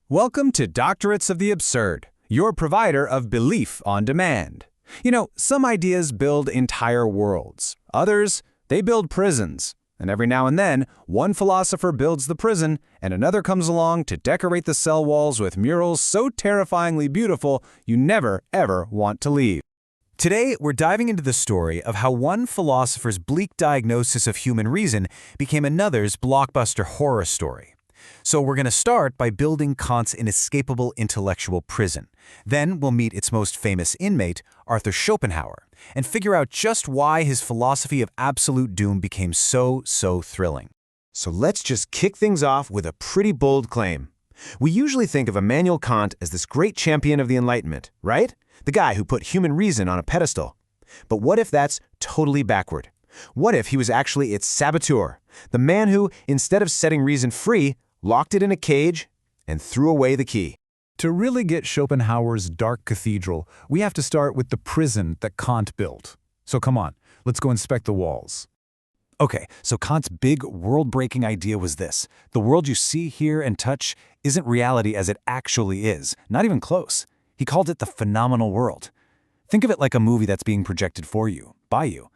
Welcome to Doctorates of the Absurd, your provider of belief on demand. You know, some ideas build entire worlds. Others, they build prisons. And every now and then, one philosopher builds the prison, and another comes along to decorate the cell walls with murals so terrifyingly beautiful you never, ever want to leave. Today, we're diving into the story of how one philosopher's bleak diagnosis of human reason became another's blockbuster horror story. So we're going to start by building Kant's inescapable intellectual prison. Then we'll meet its most famous inmate, Arthur Schopenhauer, and figure out just why his philosophy of absolute doom became so thrilling. So let's just kick things off with a pretty bold claim. We usually think of Immanuel Kant as this great champion of the Enlightenment, right? The guy who put human reason on a pedestal. But what if that's totally backward? What if he was actually its saboteur, the man who, instead of setting reason free, locked it in a cage and threw away the key? To really get Schopenhauer's dark cathedral, we have to start with the prison that Kant built. So come on, let's go inspect the walls. Okay, so Kant's big world-breaking idea was this. The world you see, hear, and touch isn't reality as it actually is, not even close. He called it the phenomenal world. Think of it like a movie that's being projected for you, by you.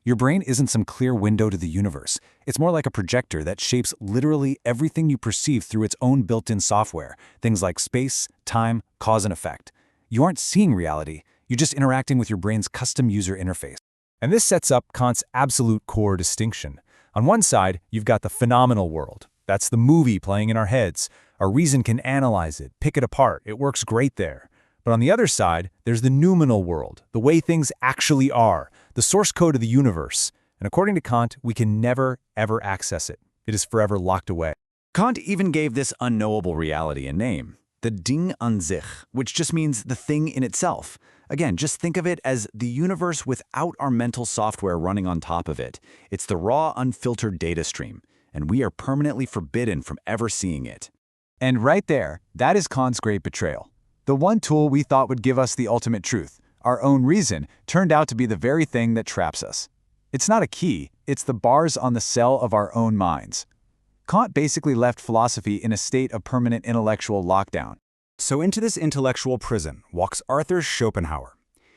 Your brain isn't some clear window to the universe. It's more like a projector that shapes literally everything you perceive through its own built-in software, things like space, time, cause and effect. You aren't seeing reality, you're just interacting with your brain's custom user interface. And this sets up Kant's absolute core distinction. On one side, you've got the phenomenal world. That's the movie playing in our heads. Our reason can analyze it, pick it apart. It works great there. But on the other side, there's the noumenal world, the way things actually are, the source code of the universe. And according to Kant, we can never, ever access it. It is forever locked away. Kant even gave this unknowable reality a name, the Ding an sich, which just means the thing in itself. Again, just think of it as the universe without our mental software running on top of it. It's the raw, unfiltered data stream, and we are permanently forbidden from ever seeing it. And right there, that is Kant's great betrayal. The one tool we thought would give us the ultimate truth, our own reason, turned out to be the very thing that traps us. It's not a key, it's the bars on the cell of our own minds. Kant basically left philosophy in a state of permanent intellectual lockdown. So into this intellectual prison walks Arthur Schopenhauer.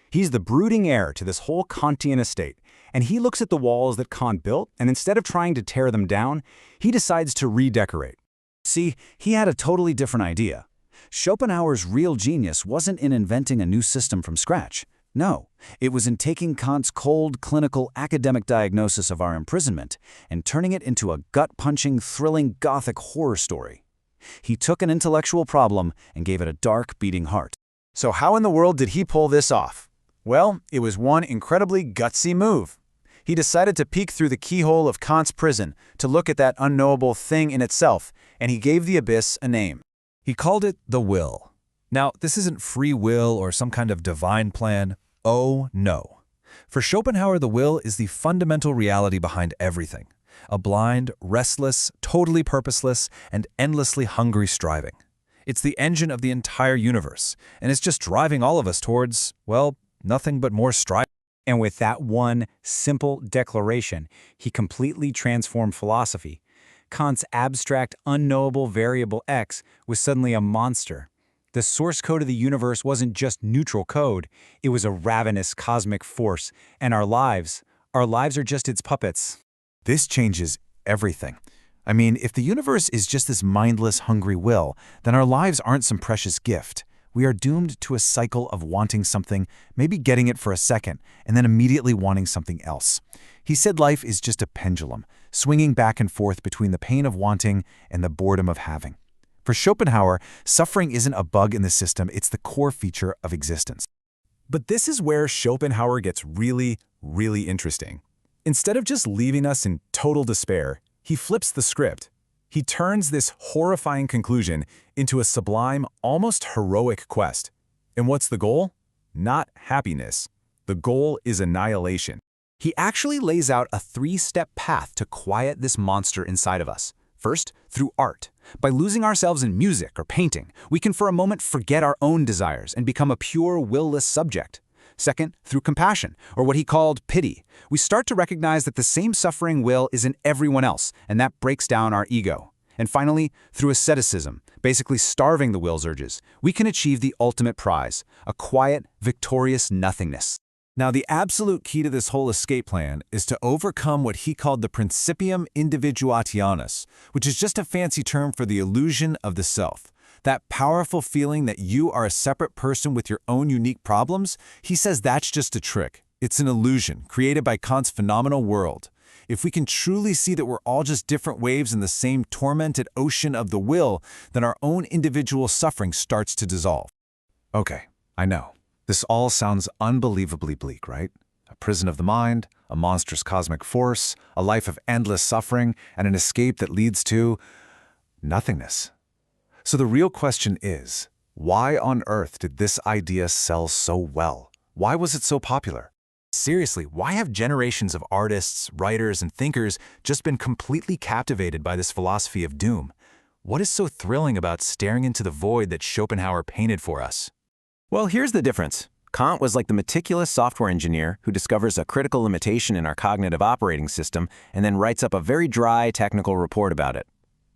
He's the brooding heir to this whole Kantian estate, and he looks at the walls that Kant built, and instead of trying to tear them down, he decides to redecorate. See, he had a totally different idea. Schopenhauer's real genius wasn't in inventing a new system from scratch. No, it was in taking Kant's cold, clinical, academic diagnosis of our imprisonment and turning it into a gut-punching, thrilling, gothic horror story. He took an intellectual problem and gave it a dark, beating heart. So how in the world did he pull this off? Well, it was one incredibly gutsy move. He decided to peek through the keyhole of Kant's prison to look at that unknowable thing in itself, and he gave the abyss a name. He called it the Will. Now, this isn't free will or some kind of divine plan. Oh, no. For Schopenhauer, the will is the fundamental reality behind everything. A blind, restless, totally purposeless, and endlessly hungry striving. It's the engine of the entire universe, and it's just driving all of us towards, well, nothing but more striving. And with that one simple declaration, he completely transformed philosophy. Kant's abstract, unknowable variable X was suddenly a monster. The source code of the universe wasn't just neutral code, it was a ravenous cosmic force, and our lives are just its puppets. This changes everything. I mean, if the universe is just this mindless, hungry will, then our lives aren't some precious gift. We are doomed to a cycle of wanting something, maybe getting it for a second, and then immediately wanting something else. He said life is just a pendulum, swinging back and forth between the pain of wanting and the boredom of having. For Schopenhauer, suffering isn't a bug in the system, it's the core feature of existence. But this is where Schopenhauer gets really interesting. Instead of just leaving us in total despair, he flips the script. He turns this horrifying conclusion into a sublime, almost heroic quest. And what's the goal? Not happiness. The goal is annihilation. He actually lays out a three-step path to quiet this monster inside of us. First, through art. By losing ourselves in music or painting, we can for a moment forget our own desires and become a pure, will-less subject. Second, through compassion, or what he called pity. We start to recognize that the same suffering will is in everyone else, and that breaks down our ego. And finally, through asceticism, basically starving the will's urges, we can achieve the ultimate prize, a quiet, victorious nothingness. Now, the absolute key to this whole escape plan is to overcome what he called the principium individuationis, which is just a fancy term for the illusion of the self. That powerful feeling that you are a separate person with your own unique problems, he says that's just a trick. It's an illusion created by Kant's phenomenal world. If we can truly see that we're all just different waves in the same tormented ocean of the will, then our own individual suffering starts to dissolve. Okay, I know. This all sounds unbelievably bleak, right? A prison of the mind, a monstrous cosmic force, a life of endless suffering, and an escape that leads to nothingness. So the real question is, why on earth did this idea sell so well? Why was it so popular? Seriously, why have generations of artists, writers, and thinkers just been completely captivated by this philosophy of doom? What is so thrilling about staring into the void that Schopenhauer painted for us? Well, here's the difference. Kant was like the meticulous software engineer who discovers a critical limitation in our cognitive operating system and then writes up a very dry technical report about it.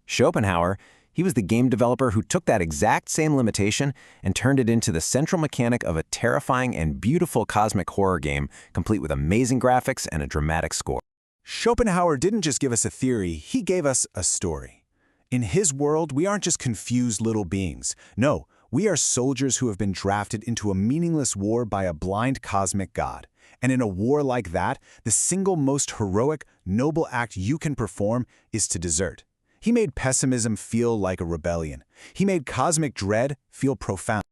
Schopenhauer, he was the game developer who took that exact same limitation and turned it into the central mechanic of a terrifying and beautiful cosmic horror game, complete with amazing graphics and a dramatic score. Schopenhauer didn't just give us a theory, he gave us a story. In his world, we aren't just confused little beings. No, we are soldiers who have been drafted into a meaningless war by a blind cosmic god. And in a war like that, the single most heroic, noble act you can perform is to desert. He made pessimism feel like a rebellion. He made cosmic dread feel profound.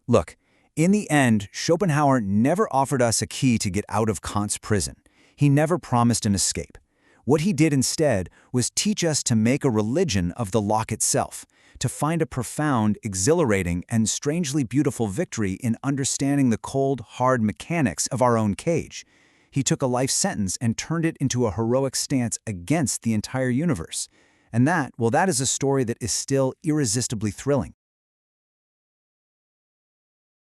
Look, in the end, Schopenhauer never offered us a key to get out of Kant's prison. He never promised an escape. What he did instead was teach us to make a religion of the lock itself, to find a profound, exhilarating, and strangely beautiful victory in understanding the cold, hard mechanics of our own cage. He took a life sentence and turned it into a heroic stance against the entire universe. And that is a story that is still irresistibly thrilling.